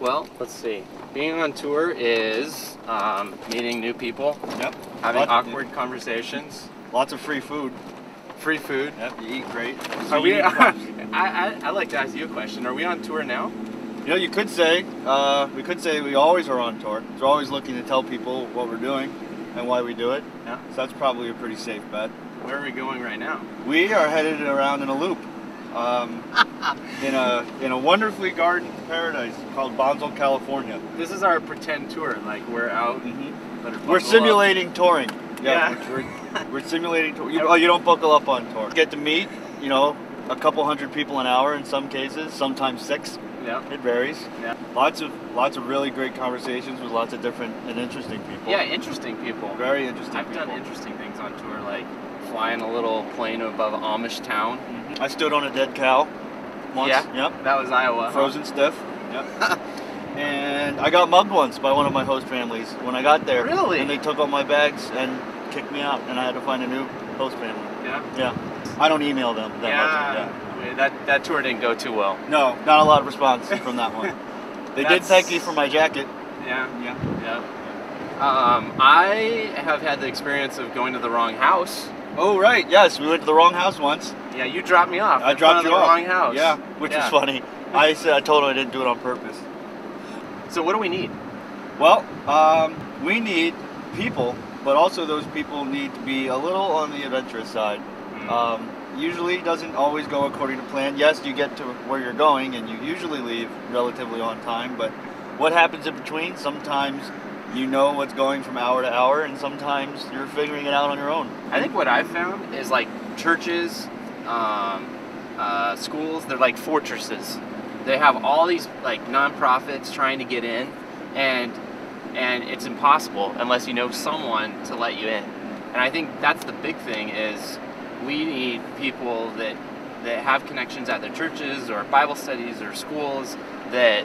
Well, let's see. Being on tour is meeting new people. Yep. Having awkward conversations. Lots of free food. Free food. Yep, you eat great. Are we? I like to ask you a question. Are we on tour now? You know, you could say, we always are on tour. So we're always looking to tell people what we're doing and why we do it. Yeah. So that's probably a pretty safe bet. Where are we going right now? We are headed around in a loop. In a wonderfully gardened paradise called Bonsall, California. This is our pretend tour. Like we're out. We're simulating touring. Yeah. We're simulating tour. You don't buckle up on tour. You get to meet, you know, a couple hundred people an hour in some cases, sometimes 6. Yeah. It varies. Yeah. Lots of really great conversations with lots of different and interesting people. Yeah, interesting people. Very interesting. I've done interesting things on tour, like flying a little plane above Amish town. I stood on a dead cow once. Yeah. Yep. That was Iowa. Frozen stiff. Yep. And I got mugged once by one of my host families when I got there. Really? And they took all my bags and kicked me out, and I had to find a new host family. Yeah. Yeah. I don't email them that much. Yeah. That tour didn't go too well. No, not a lot of response from that one. They did thank me for my jacket. Yeah. I have had the experience of going to the wrong house. Oh right, yes, we went to the wrong house once. Yeah, you dropped me off. I dropped you off. off. The wrong house. Yeah, which was funny. I told him I didn't do it on purpose. So what do we need? Well, we need people, but also those people need to be a little on the adventurous side. Usually doesn't always go according to plan. Yes, you get to where you're going and you usually leave relatively on time, but what happens in between? Sometimes you know what's going from hour to hour, and sometimes you're figuring it out on your own. I think what I've found is like churches, schools, they're like fortresses. They have all these like nonprofits trying to get in, and it's impossible unless you know someone to let you in. And I think that's the big thing is we need people that have connections at their churches or Bible studies or schools that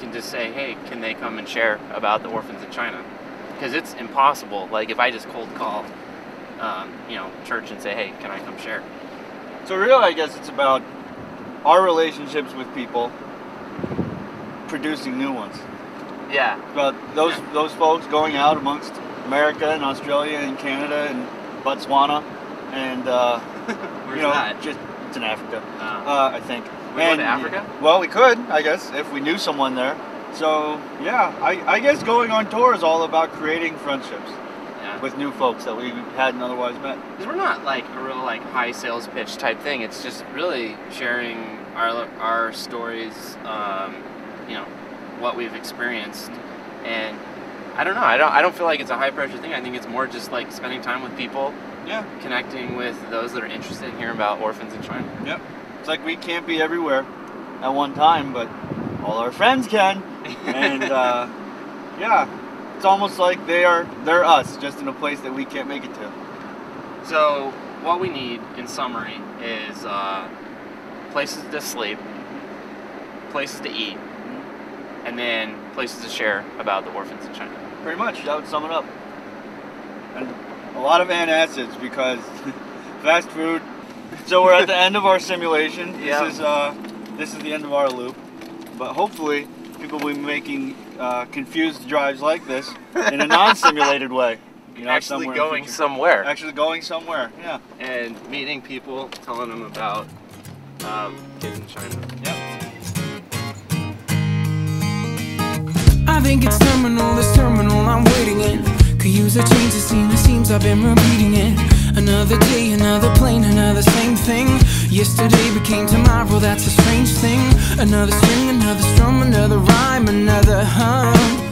can just say, hey, can they come and share about the orphans in China? Because it's impossible. Like if I just cold call, church and say, hey, can I come share? So really, I guess it's about our relationships with people producing new ones. Yeah. About those folks going out amongst America and Australia and Canada and Botswana and Where's that? It's in Africa. I think. We go to Africa? Well, we could, I guess, if we knew someone there. So yeah, I guess going on tour is all about creating friendships with new folks that we hadn't otherwise met. Because we're not like a real like high sales pitch type thing. It's just really sharing our stories, what we've experienced, and I don't know. I don't feel like it's a high pressure thing. I think it's more just like spending time with people. Yeah. Connecting with those that are interested in hearing about orphans in China. Yep. It's like we can't be everywhere at one time, but all our friends can. And it's almost like they're us, just in a place that we can't make it to. So what we need, in summary, is places to sleep, places to eat, and then places to share about the orphans in China. Pretty much, that would sum it up. And a lot of antacids because fast food. So we're at the end of our simulation. This is the end of our loop. But hopefully people will be making confused drives like this in a non-simulated way. Actually going somewhere. Actually going somewhere, yeah. And meeting people, telling them about kids in China. Yep. I think it's terminal, this terminal I'm waiting in. Could use a change of scene, it seems I've been repeating it. Another day, another plane, another same thing. Yesterday became tomorrow, that's a strange thing. Another string, another strum, another rhyme, another hum.